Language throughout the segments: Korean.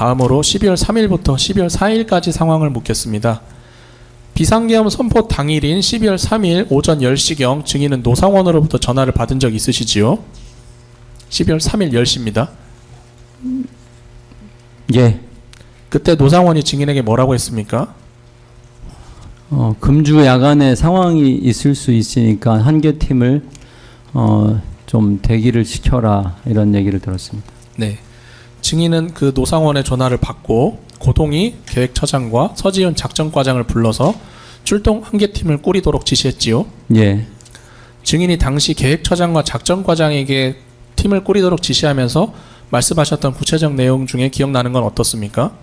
다음으로 12월 3일부터 12월 4일까지 상황을 묻겠습니다. 비상계엄 선포 당일인 12월 3일 오전 10시경 증인은 노상원으로부터 전화를 받은 적 있으시지요? 12월 3일 10시입니다. 예. 그때 노상원이 증인에게 뭐라고 했습니까? 금주 야간에 상황이 있을 수 있으니까 한 개 팀을 좀 대기를 시켜라 이런 얘기를 들었습니다. 네. 증인은 그 노상원의 전화를 받고 고동희 계획처장과 서지훈 작전과장을 불러서 출동 한 개 팀을 꾸리도록 지시했지요. 예. 증인이 당시 계획처장과 작전과장에게 팀을 꾸리도록 지시하면서 말씀하셨던 구체적 내용 중에 기억나는 건 어떻습니까?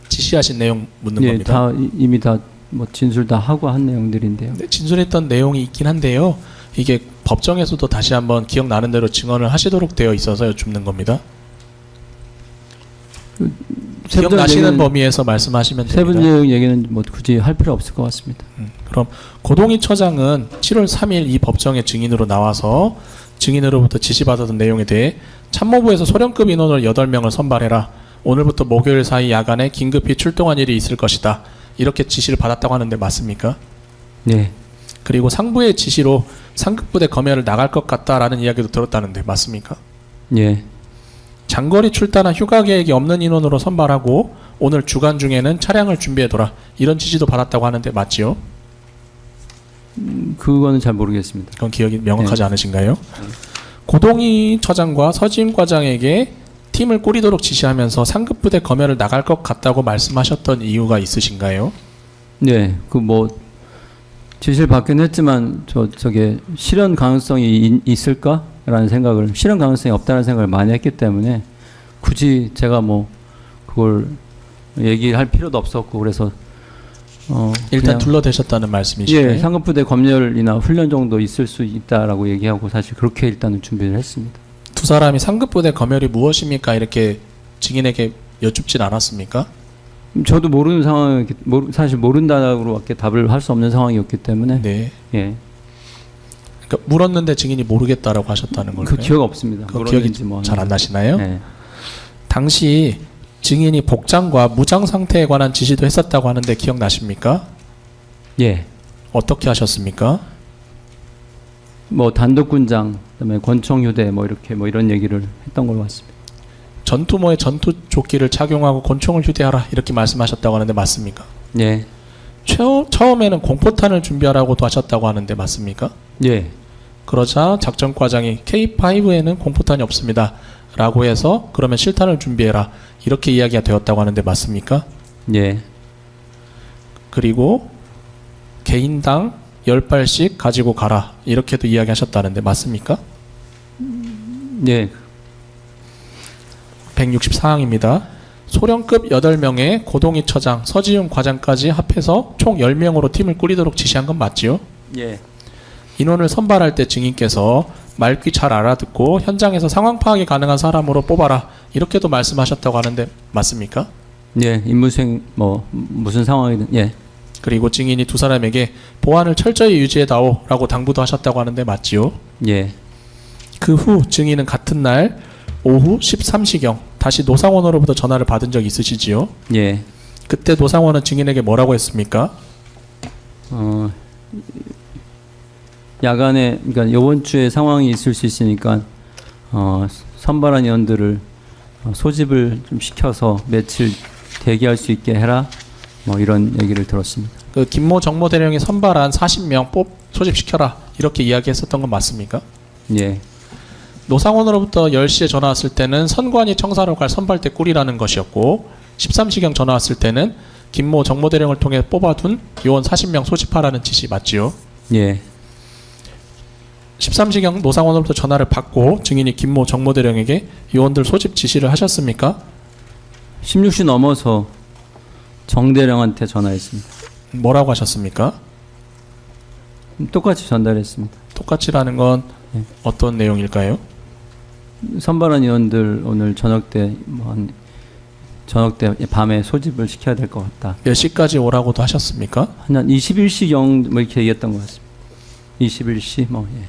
지시하신 내용 묻는 예, 겁니다. 이미 다 뭐 진술 다 하고 한 내용들인데요. 네, 진술했던 내용이 있긴 한데요. 이게 법정에서도 다시 한번 기억나는 대로 증언을 하시도록 되어 있어서 여쭙는 겁니다. 기억나시는 범위에서 말씀하시면 됩니다. 세부적 얘기는 뭐 굳이 할 필요 없을 것 같습니다. 그럼 고동희 처장은 7월 3일 이 법정의 증인으로 나와서 증인으로부터 지시받았던 내용에 대해 참모부에서 소령급 인원을 8명을 선발해라. 오늘부터 목요일 사이 야간에 긴급히 출동한 일이 있을 것이다. 이렇게 지시를 받았다고 하는데 맞습니까? 네. 그리고 상부의 지시로 상급부대 검열을 나갈 것 같다라는 이야기도 들었다는데 맞습니까? 예. 장거리 출단한 휴가 계획이 없는 인원으로 선발하고 오늘 주간 중에는 차량을 준비해둬라. 이런 지시도 받았다고 하는데 맞지요? 그거는 잘 모르겠습니다. 그건 기억이 명확하지 네. 않으신가요? 고동희 처장과 서지훈 과장에게 팀을 꾸리도록 지시하면서 상급부대 검열을 나갈 것 같다고 말씀하셨던 이유가 있으신가요? 네. 그 뭐 지시를 받긴 했지만 저게 실현 가능성이 있을까라는 생각을 실현 가능성이 없다는 생각을 많이 했기 때문에 굳이 제가 뭐 그걸 얘기할 필요도 없었고 그래서 일단 둘러대셨다는 말씀이시네요. 예, 상급부대 검열이나 훈련 정도 있을 수 있다라고 얘기하고 사실 그렇게 일단은 준비를 했습니다. 두 사람이 상급부대 검열이 무엇입니까? 이렇게 증인에게 여쭙진 않았습니까? 저도 모르는 상황, 사실 모른다고 밖에 답을 할 수 없는 상황이었기 때문에. 네. 예. 그러니까 물었는데 증인이 모르겠다라고 하셨다는 걸까요? 그 기억 없습니다. 그 기억이 잘 안 나시나요? 네. 당시 증인이 복장과 무장 상태에 관한 지시도 했었다고 하는데 기억나십니까? 예. 어떻게 하셨습니까? 뭐 단독군장, 그다음에 권총휴대 뭐 이렇게 뭐 이런 얘기를 했던 걸로 같습니다. 전투모에 전투조끼를 착용하고 권총을 휴대하라 이렇게 말씀하셨다고 하는데 맞습니까? 예. 처음에는 공포탄을 준비하라고도 하셨다고 하는데 맞습니까? 예. 그러자 작전과장이 K5에는 공포탄이 없습니다 라고 해서 그러면 실탄을 준비해라 이렇게 이야기가 되었다고 하는데 맞습니까? 예. 그리고 개인당 10발씩 가지고 가라 이렇게도 이야기하셨다는데 맞습니까? 예. 164항입니다. 소령급 8명의 고동희 처장, 서지훈 과장까지 합해서 총 10명으로 팀을 꾸리도록 지시한 건 맞지요? 예. 인원을 선발할 때 증인께서 말귀 잘 알아듣고 현장에서 상황 파악이 가능한 사람으로 뽑아라 이렇게도 말씀하셨다고 하는데 맞습니까? 예. 임무수행 뭐 무슨 상황이든 예. 그리고 증인이 두 사람에게 보안을 철저히 유지해다오 라고 당부도 하셨다고 하는데 맞지요? 예. 그 후 증인은 같은 날 오후 13시경 다시 노상원으로부터 전화를 받은 적 있으시지요? 예. 그때 노상원은 증인에게 뭐라고 했습니까? 야간에 그러니까 이번 주에 상황이 있을 수 있으니까 선발한 인원들을 소집을 좀 시켜서 며칠 대기할 수 있게 해라. 뭐 이런 얘기를 들었습니다. 그 김모 정모대령이 선발한 40명 소집시켜라 이렇게 이야기했었던 건 맞습니까? 예. 노상원으로부터 10시에 전화 왔을 때는 선관위 청사로 갈 선발대 꾸리라는 것이었고 13시경 전화 왔을 때는 김모 정모대령을 통해 뽑아둔 요원 40명 소집하라는 지시 맞지요? 예. 13시경 노상원으로부터 전화를 받고 증인이 김모 정모대령에게 요원들 소집 지시를 하셨습니까? 16시 넘어서 정대령한테 전화했습니다. 뭐라고 하셨습니까? 똑같이 전달했습니다. 똑같이라는 건 네. 어떤 내용일까요? 선발한 인원들 오늘 저녁 때 저녁 때 밤에 소집을 시켜야 될 것 같다. 몇 시까지 오라고도 하셨습니까? 한 21시경 뭐 이렇게 얘기했던 것 같습니다. 21시 뭐 예.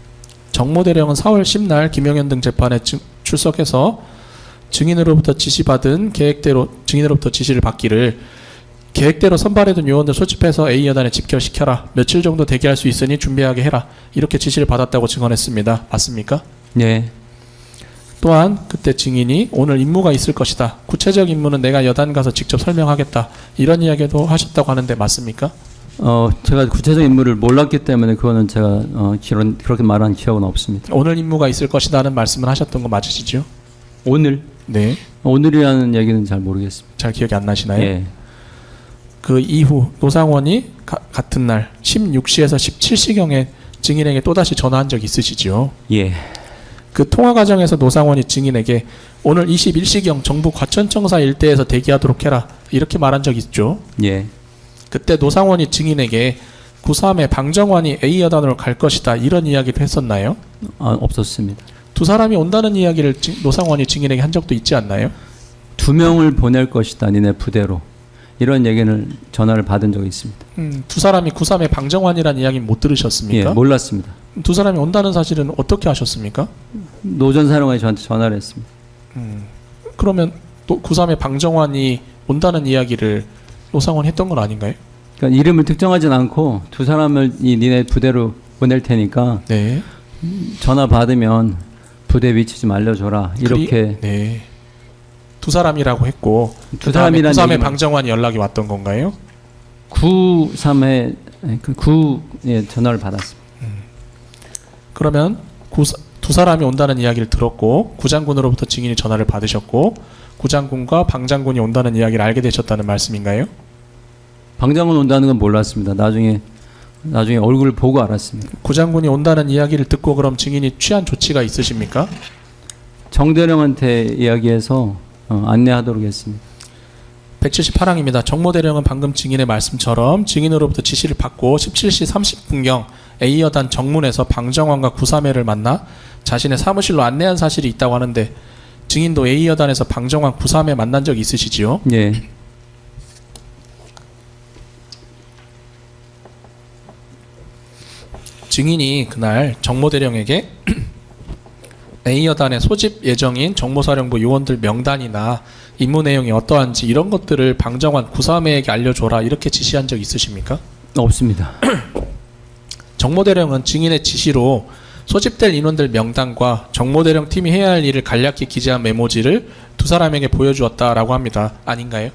정모대령은 4월 10날 김영현 등 재판에 출석해서 증인으로부터 지시를 받기를 계획대로 선발해둔 요원들 소집해서 A 여단에 집결시켜라. 며칠 정도 대기할 수 있으니 준비하게 해라. 이렇게 지시를 받았다고 증언했습니다. 맞습니까? 예. 또한 그때 증인이 오늘 임무가 있을 것이다. 구체적 임무는 내가 여단 가서 직접 설명하겠다. 이런 이야기도 하셨다고 하는데 맞습니까? 제가 구체적 인물을 몰랐기 때문에 그거는 제가 그렇게 말한 기억은 없습니다. 오늘 임무가 있을 것이다는 말씀을 하셨던 거 맞으시죠? 오늘? 네. 오늘이라는 얘기는 잘 모르겠습니다. 잘 기억이 안 나시나요? 예. 그 이후 노상원이 같은 날 16시에서 17시경에 증인에게 또다시 전화한 적 있으시죠? 예. 그 통화 과정에서 노상원이 증인에게 오늘 21시경 정부 과천청사 일대에서 대기하도록 해라. 이렇게 말한 적 있죠? 예. 그때 노상원이 증인에게 9.3의 방정환이 A 여단으로 갈 것이다. 이런 이야기를 했었나요? 없었습니다. 두 사람이 온다는 이야기를 노상원이 증인에게 한 적도 있지 않나요? 2명을 보낼 것이다. 니네 부대로. 이런 얘기를 전화를 받은 적이 있습니다. 두 사람이 9.3의 방정환이라는 이야기는 못 들으셨습니까? 예, 몰랐습니다. 두 사람이 온다는 사실은 어떻게 하셨습니까? 노전 사령관이 저한테 전화를 했습니다. 그러면 또 9.3의 방정환이 온다는 이야기를 노상원이 했던 건 아닌가요? 그러니까 이름을 특정하진 않고 두 사람을 니네 부대로 보낼 테니까 네. 전화 받으면 부대 위치 좀 알려줘라. 이렇게 네. 두 사람이라고 했고 두 사람이라는 9.3의 얘기만- 방정환이 연락이 왔던 건가요? 9.3에 전화를 받았습니다. 그러면 두 사람이 온다는 이야기를 들었고 구장군으로부터 증인이 전화를 받으셨고 구장군과 방장군이 온다는 이야기를 알게 되셨다는 말씀인가요? 방장군 온다는 건 몰랐습니다. 나중에 얼굴을 보고 알았습니다. 구장군이 온다는 이야기를 듣고 그럼 증인이 취한 조치가 있으십니까? 정대령한테 이야기해서 안내하도록 했습니다. 178항입니다. 정모대령은 방금 증인의 말씀처럼 증인으로부터 지시를 받고 17시 30분경 A여단 정문에서 방정환과 9.3회를 만나 자신의 사무실로 안내한 사실이 있다고 하는데 증인도 A여단에서 방정환 9.3회 만난 적 있으시지요? 예. 증인이 그날 정모대령에게 A여단의 소집 예정인 정모사령부 요원들 명단이나 임무 내용이 어떠한지 이런 것들을 방정환 9.3회에게 알려줘라 이렇게 지시한 적 있으십니까? 없습니다. 정모대령은 증인의 지시로 소집될 인원들 명단과 정모대령 팀이 해야 할 일을 간략히 기재한 메모지를 두 사람에게 보여주었다라고 합니다. 아닌가요?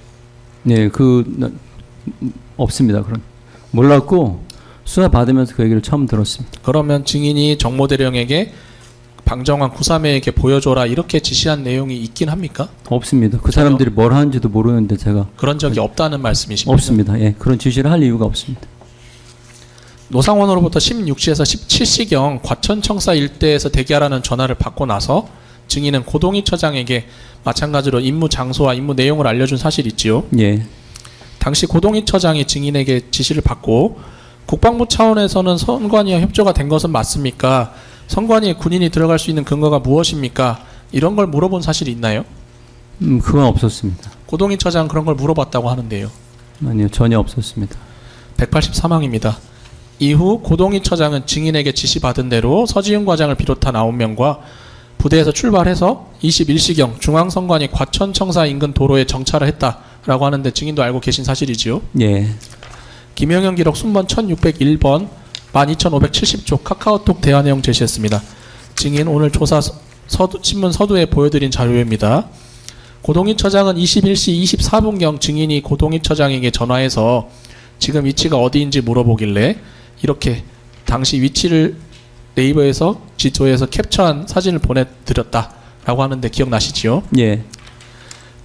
네, 없습니다. 그런 몰랐고 수사 받으면서 그 얘기를 처음 들었습니다. 그러면 증인이 정모대령에게 방정환 9.3회에게 보여줘라 이렇게 지시한 내용이 있긴 합니까? 없습니다. 그 사람들이 뭘 하는지도 모르는데 제가 그런 적이 없다는 말씀이십니까? 없습니다. 예, 그런 지시를 할 이유가 없습니다. 노상원으로부터 16시에서 17시경 과천청사 일대에서 대기하라는 전화를 받고 나서 증인은 고동희 처장에게 마찬가지로 임무 장소와 임무 내용을 알려준 사실이 있지요. 예, 당시 고동희 처장이 증인에게 지시를 받고 국방부 차원에서는 선관위와 협조가 된 것은 맞습니까? 선관위에 군인이 들어갈 수 있는 근거가 무엇입니까? 이런 걸 물어본 사실이 있나요? 그건 없었습니다. 고동희 처장 그런 걸 물어봤다고 하는데요. 아니요, 전혀 없었습니다. 183항입니다. 이후 고동희 처장은 증인에게 지시받은 대로 서지훈 과장을 비롯한 9명과 부대에서 출발해서 21시경 중앙선관위 과천청사 인근 도로에 정차를 했다라고 하는데 증인도 알고 계신 사실이지요. 예, 김영현 기록 순번 1601번 12570쪽 카카오톡 대화 내용 제시했습니다. 증인 오늘 조사 신문 서두에 보여드린 자료입니다. 고동희 처장은 21시 24분경 증인이 고동희 처장에게 전화해서 지금 위치가 어디인지 물어보길래 이렇게 당시 위치를 네이버에서 지도에서 캡처한 사진을 보내드렸다라고 하는데 기억나시지요? 예,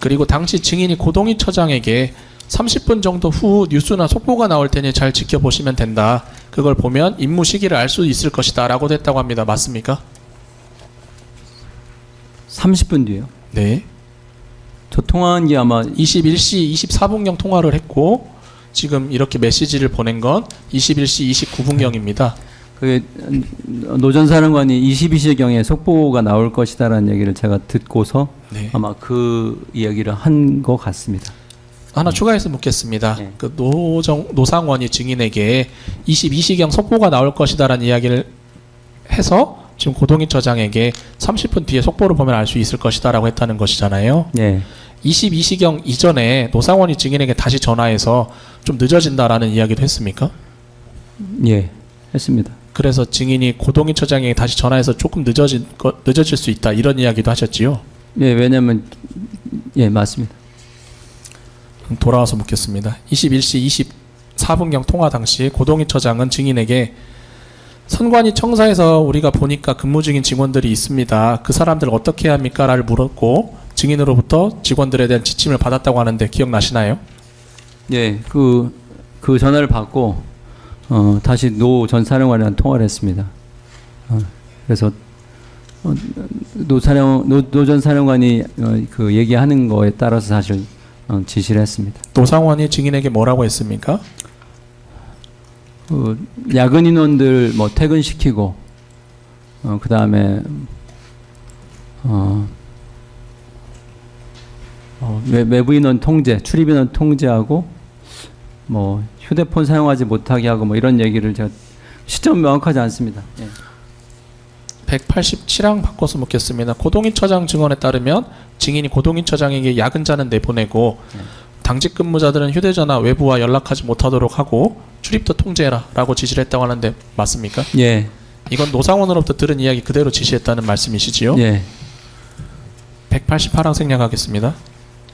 그리고 당시 증인이 고동희 처장에게 30분 정도 후 뉴스나 속보가 나올 테니 잘 지켜보시면 된다. 그걸 보면 임무 시기를 알 수 있을 것이다 라고 됐다고 합니다. 맞습니까? 30분 뒤에요. 네. 저 통화한 게 아마 21시 24분경 통화를 했고 지금 이렇게 메시지를 보낸 건 21시 29분경입니다. 그게 노전 사령관이 22시경에 속보가 나올 것이다라는 얘기를 제가 듣고서 네. 아마 그 이야기를 한 것 같습니다. 하나 추가해서 묻겠습니다. 네. 그 노상원이 증인에게 22시경 속보가 나올 것이다라는 이야기를 해서 지금 고동희 처장에게 30분 뒤에 속보를 보면 알 수 있을 것이다라고 했다는 것이잖아요. 예. 22시경 이전에 노상원이 증인에게 다시 전화해서 좀 늦어진다라는 이야기도 했습니까? 예. 했습니다. 그래서 증인이 고동희 처장에게 다시 전화해서 조금 늦어질 수 있다 이런 이야기도 하셨지요. 예, 왜냐면 예, 맞습니다. 돌아와서 묻겠습니다. 21시 24분경 통화 당시 고동희 처장은 증인에게 선관위 청사에서 우리가 보니까 근무 중인 직원들이 있습니다. 그 사람들 어떻게 해야 합니까? 라를 물었고 증인으로부터 직원들에 대한 지침을 받았다고 하는데 기억나시나요? 예, 그 전화를 받고 다시 노 전 사령관이랑 통화를 했습니다. 그래서 노 전 사령관이 그 얘기하는 거에 따라서 사실 지시를 했습니다. 노상원이 증인에게 뭐라고 했습니까? 야근 인원들 뭐 퇴근시키고 그 다음에 외부 인원 통제, 출입 인원 통제하고 뭐 휴대폰 사용하지 못하게 하고 뭐 이런 얘기를 제가 시점 명확하지 않습니다. 예. 187항 바꿔서 묻겠습니다. 고동희 처장 증언에 따르면 증인이 고동희 처장에게 야근자는 내보내고 당직 근무자들은 휴대전화 외부와 연락하지 못하도록 하고 출입도 통제해라 라고 지시를 했다고 하는데 맞습니까? 예. 이건 노상원으로부터 들은 이야기 그대로 지시했다는 말씀이시지요? 예. 188항 생략하겠습니다.